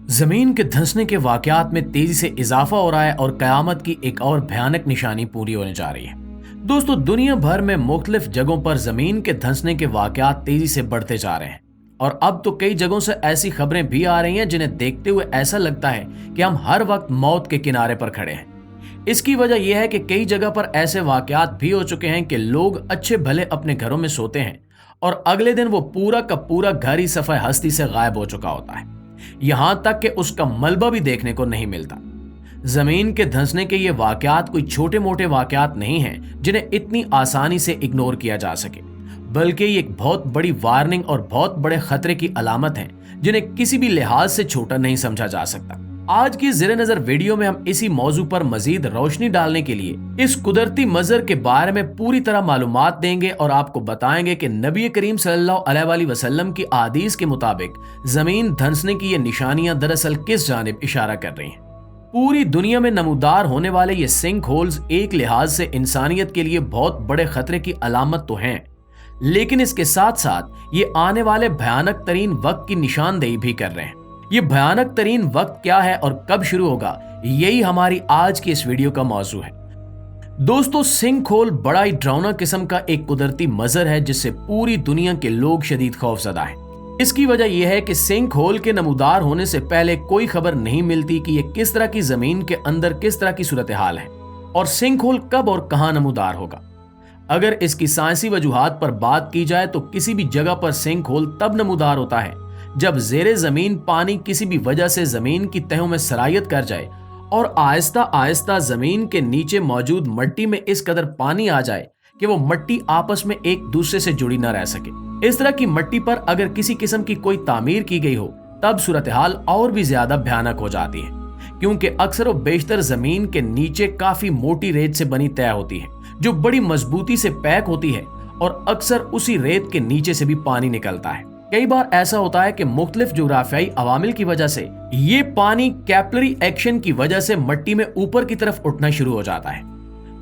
जमीन के धंसने के वाकयात में तेजी से इजाफा हो रहा है और कयामत की एक और भयानक निशानी पूरी होने जा रही है। दोस्तों, दुनिया भर में मुख्तलिफ जगहों पर जमीन के धंसने के वाकयात तेजी से बढ़ते जा रहे हैं और अब तो कई जगहों से ऐसी खबरें भी आ रही हैं जिन्हें देखते हुए ऐसा लगता है कि हम हर वक्त मौत के किनारे पर खड़े हैं। इसकी वजह यह है कि कई जगह पर ऐसे वाकयात भी हो चुके हैं कि लोग अच्छे भले अपने घरों में सोते हैं और अगले दिन वो पूरा का पूरा घर ही सफाई हस्ती से गायब हो चुका होता है, यहां तक कि उसका मलबा भी देखने को नहीं मिलता। जमीन के धंसने के ये वाकयात कोई छोटे मोटे वाकयात नहीं हैं जिन्हें इतनी आसानी से इग्नोर किया जा सके, बल्कि ये एक बहुत बड़ी वार्निंग और बहुत बड़े खतरे की अलामत है जिन्हें किसी भी लिहाज से छोटा नहीं समझा जा सकता। आज की ज़ेरे नजर वीडियो में हम इसी मौजू पर मजीद रोशनी डालने के लिए इस कुदरती मंजर के बारे में पूरी तरह मालूमात देंगे और आपको बताएंगे कि नबी करीम सल्लल्लाहु अलैहि वसल्लम की आदीस के मुताबिक जमीन धंसने की ये निशानियां दरअसल किस जानिब इशारा कर रही हैं। पूरी दुनिया में नमूदार होने वाले ये सिंक होल्स एक लिहाज से इंसानियत के लिए बहुत बड़े खतरे की अलामत तो हैं, लेकिन इसके साथ साथ ये आने वाले भयानक तरीन वक्त की निशानदेही भी कर रहे हैं। ये भयानक तरीन वक्त क्या है और कब शुरू होगा, यही हमारी आज की इस वीडियो का मौजू है। दोस्तों, सिंक होल बड़ा ही डरावना किस्म का एक कुदरती मंजर है जिससे पूरी दुनिया के लोग शदीद खौफजदा हैं। इसकी वजह यह है कि सिंक होल के नमूदार होने से पहले कोई खबर नहीं मिलती कि यह किस तरह की जमीन के अंदर किस तरह की सूरत हाल है और सिंक होल कब और कहां नमूदार होगा। अगर इसकी साइंसी वजूहात पर बात की जाए तो किसी भी जगह पर सिंक होल तब नमूदार होता है जब जेरे जमीन पानी किसी भी वजह से जमीन की तहों में सरायत कर जाए और आहिस्ता आहिस्ता जमीन के नीचे मौजूद मिट्टी में इस कदर पानी आ जाए कि वो मिट्टी आपस में एक दूसरे से जुड़ी न रह सके। इस तरह की मिट्टी पर अगर किसी किस्म की कोई तामीर की गई हो तब सूरत हाल और भी ज्यादा भयानक हो जाती है, क्योंकि अक्सर व बेशतर जमीन के नीचे काफी मोटी रेत से बनी तय होती है जो बड़ी मजबूती से पैक होती है और अक्सर उसी रेत के नीचे से भी पानी निकलता है। कई बार ऐसा होता है कि मुख्तलिफ जोग्राफियाई अवामिल की वजह से ये पानी कैपिलरी एक्शन की वजह से मिट्टी में ऊपर की तरफ उठना शुरू हो जाता है।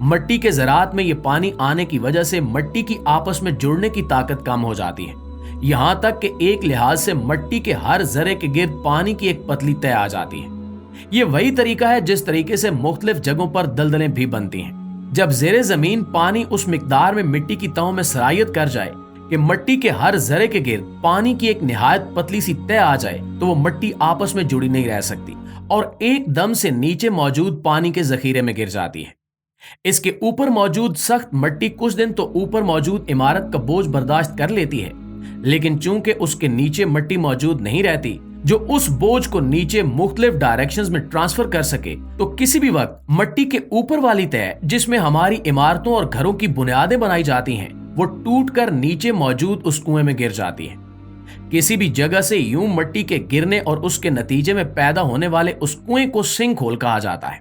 मिट्टी के ज़रात में ये पानी आने की वजह से मिट्टी की आपस में जुड़ने की ताकत कम हो जाती है, यहां तक कि एक लिहाज से मिट्टी के हर जरे के गिर्द पानी की एक पतली तय आ जाती है। ये वही तरीका है जिस तरीके से मुख्तलिफ जगहों पर दलदलें भी बनती हैं। जब जेरे जमीन पानी उस मिकदार में मिट्टी की तहों में सरायत कर जाए कि मिट्टी के हर जरे के गिर्द पानी की एक निहायत पतली सी तय आ जाए तो वो मिट्टी आपस में जुड़ी नहीं रह सकती और एकदम से नीचे मौजूद पानी के जखीरे में गिर जाती है। इसके ऊपर मौजूद सख्त मिट्टी कुछ दिन तो ऊपर मौजूद इमारत का बोझ बर्दाश्त कर लेती है, लेकिन चूंकि उसके नीचे मिट्टी मौजूद नहीं रहती जो उस बोझ को नीचे मुख्तलिफ डायरेक्शंस में ट्रांसफर कर सके, तो किसी भी वक्त मिट्टी के ऊपर वाली तय जिसमें हमारी इमारतों और घरों की बुनियादें बनाई जाती हैं वो टूटकर नीचे मौजूद उस कुएं में गिर जाती है। किसी भी जगह से यूं मिट्टी के गिरने और उसके नतीजे में पैदा होने वाले उस कुएं को सिंक होल कहा जाता है।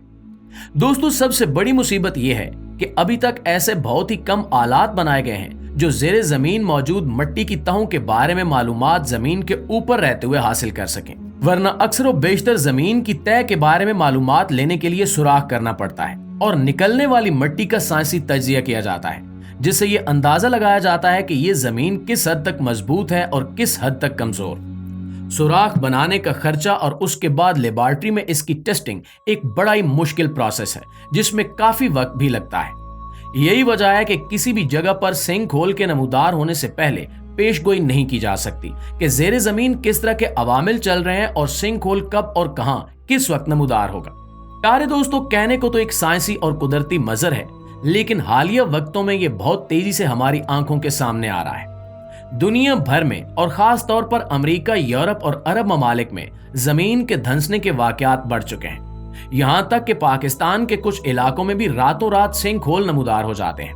दोस्तों, सबसे बड़ी मुसीबत यह है कि अभी तक ऐसे बहुत ही कम आलात बनाए गए हैं जो जेरे जमीन मौजूद मिट्टी की तहों के बारे में मालूमात जमीन के ऊपर रहते हुए हासिल कर सकें, वरना अक्सर व बेशतर जमीन की तय के बारे में मालूमात लेने के लिए सुराख करना पड़ता है और निकलने वाली मिट्टी का साइंसी तज्जिया किया जाता है, जिससे ये अंदाजा लगाया जाता है कि ये जमीन किस हद तक मजबूत है और किस हद तक कमजोर। सुराख बनाने का खर्चा और उसके बाद लेबॉर्ट्री में इसकी टेस्टिंग एक बड़ा ही मुश्किल प्रोसेस है जिसमें काफी वक्त भी लगता है। यही वजह है कि किसी भी जगह पर सिंक होल के नमूदार होने से पहले पेशगोई नहीं की जा सकती कि जेरे जमीन किस तरह के अवामिल चल रहे हैं और सिंक होल कब और कहां किस वक्त नमूदार होगा। प्यारे दोस्तों, कहने को तो एक साइंसी और कुदरती मंजर है, लेकिन हालिया वक्तों में यह बहुत तेजी से हमारी आंखों के सामने आ रहा है। दुनिया भर में और खास तौर पर अमेरिका, यूरोप और अरब ममालिक में जमीन के धंसने के वाकयात बढ़ चुके हैं, यहां तक कि पाकिस्तान के कुछ इलाकों में भी रातों रात सिंक होल नमूदार हो जाते हैं।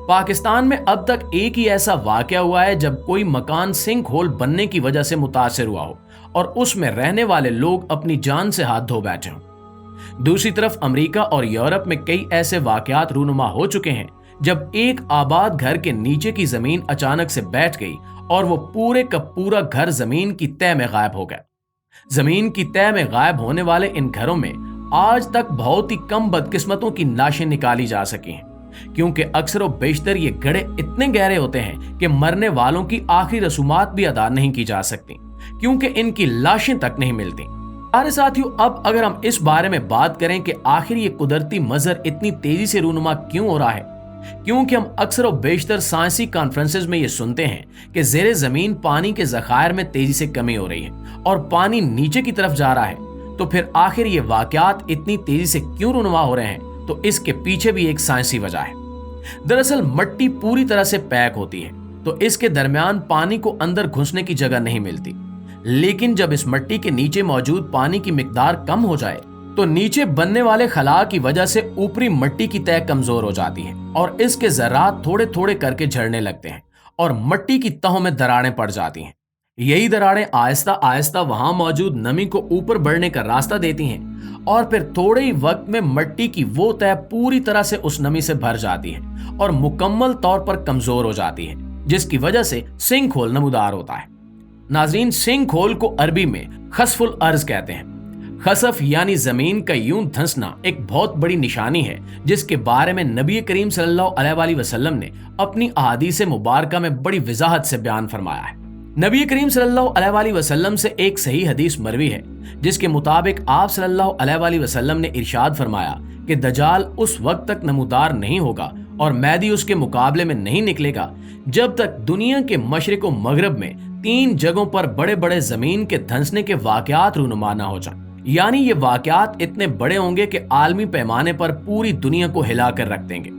पाकिस्तान में अब तक एक ही ऐसा वाकया हुआ है जब कोई मकान सिंक होल बनने की वजह से मुतासिर हुआ हो और उसमें रहने वाले लोग अपनी जान से हाथ धो बैठे हों। दूसरी तरफ अमेरिका और यूरोप में कई ऐसे वाकयात रूनुमा हो चुके हैं जब एक आबाद घर के नीचे की जमीन अचानक से बैठ गई और वो पूरे का पूरा घर जमीन की तह में गायब हो गया। जमीन की तह में गायब होने वाले इन घरों में आज तक बहुत ही कम बदकिस्मतों की लाशें निकाली जा सकी हैं, क्योंकि अक्सर व बेशतर ये गड्ढे इतने गहरे होते हैं कि मरने वालों की आखिरी रसूमात भी अदा नहीं की जा सकती, क्योंकि इनकी लाशें तक नहीं मिलती। प्यारे साथियों, अब अगर हम इस बारे में बात करें कि आखिर ये कुदरती मंजर इतनी तेजी से रूनुमा क्यों हो रहा है, क्योंकि हम अक्सर और बेशतर साइंसी कॉन्फ्रेंसेस में ये सुनते हैं कि जेरे जमीन पानी के जखायर में तेजी से कमी हो रही है और पानी नीचे की तरफ जा रहा है, तो फिर आखिर ये वाकयात इतनी तेजी से क्यों रूनुमा हो रहे हैं? तो इसके पीछे भी एक साइंसी वजह है। दरअसल मट्टी पूरी तरह से पैक होती है, तो इसके दरमियान पानी को अंदर घुसने की जगह नहीं मिलती। लेकिन जब इस मट्टी के नीचे मौजूद पानी की मिकदार कम हो जाए तो नीचे बनने वाले खला की वजह से ऊपरी मट्टी की तह कमजोर हो जाती है और इसके जर्रात थोड़े थोड़े करके झड़ने लगते हैं और मट्टी की तहों में दरारें पड़ जाती हैं। यही दरारें आहिस्ता आहिस्ता वहां मौजूद नमी को ऊपर बढ़ने का रास्ता देती हैं और फिर थोड़े ही वक्त में मट्टी की वो तह पूरी तरह से उस नमी से भर जाती है और मुकम्मल तौर पर कमजोर हो जाती है, जिसकी वजह से सिंक होल नमूदार होता है। नाजरीन, सिंक होल को अरबी में खसफुल अर्ज कहते हैं। खसफ यानी जमीन का यूं धंसना एक बहुत बड़ी निशानी है, जिसके बारे में नबी करीम सल्लल्लाहु अलैहि वसल्लम ने अपनी अहादीस मुबारका में बड़ी वजाहत से बयान फरमाया है। नबी करीम सल्लल्लाहु अलैहि वसल्लम से एक सही हदीस मरवी है, जिसके मुताबिक आप सल्लल्लाहु अलैहि वसल्लम ने इरशाद फरमाया कि दज्जाल उस वक्त तक नमूदार नहीं होगा और मैदी उसके मुकाबले में नहीं निकलेगा जब तक दुनिया के मशरिक व मगरब में 3 जगहों पर बड़े बड़े जमीन के धंसने के वाकयात रूनुमा ना हो जाए। यानी ये वाकयात इतने बड़े होंगे कि आलमी पैमाने पर पूरी दुनिया को हिला कर रख देंगे।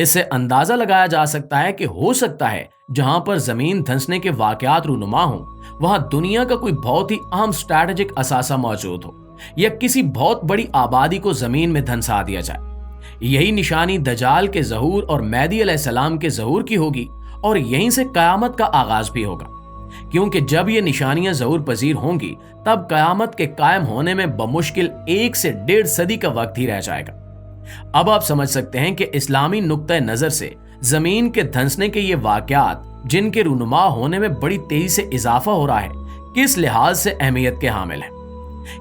इससे अंदाजा लगाया जा सकता है कि हो सकता है जहां पर जमीन धंसने के वाकयात रूनुमा हो वहां दुनिया का कोई बहुत ही अहम स्ट्रैटेजिक असासा मौजूद हो या किसी बहुत बड़ी आबादी को जमीन में धंसा दिया जाए। यही निशानी दज्जाल के ज़हूर और मेहदी अलैहिस्सलाम के ज़हूर की होगी और यहीं से कयामत का आगाज भी होगा, क्योंकि जब ये निशानियां ज़हूर पजीर होंगी तब कयामत के कायम होने में बमुश्किल 1 से 1.5 सदी का वक्त ही रह जाएगा। अब आप समझ सकते हैं कि इस्लामी नुक्ता नजर से जमीन के धंसने के ये वाकयात, जिनके रूनुमा होने में बड़ी तेजी से इजाफा हो रहा है, किस लिहाज से अहमियत के हामिल हैं।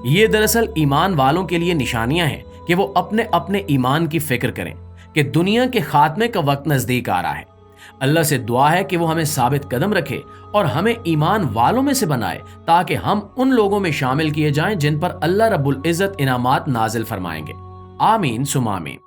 ये दरअसल ईमान वालों के लिए निशानियां हैं कि वो अपने अपने ईमान की फिक्र करें कि दुनिया के खात्मे का वक्त नजदीक आ रहा है। अल्लाह से दुआ है कि वो हमें साबित कदम रखे और हमें ईमान वालों में से बनाए, ताकि हम उन लोगों में शामिल किए जाएं जिन पर अल्लाह रब्बुल इज्जत इनामात नाजिल फरमाएंगे। आमीन सुमा आमीन।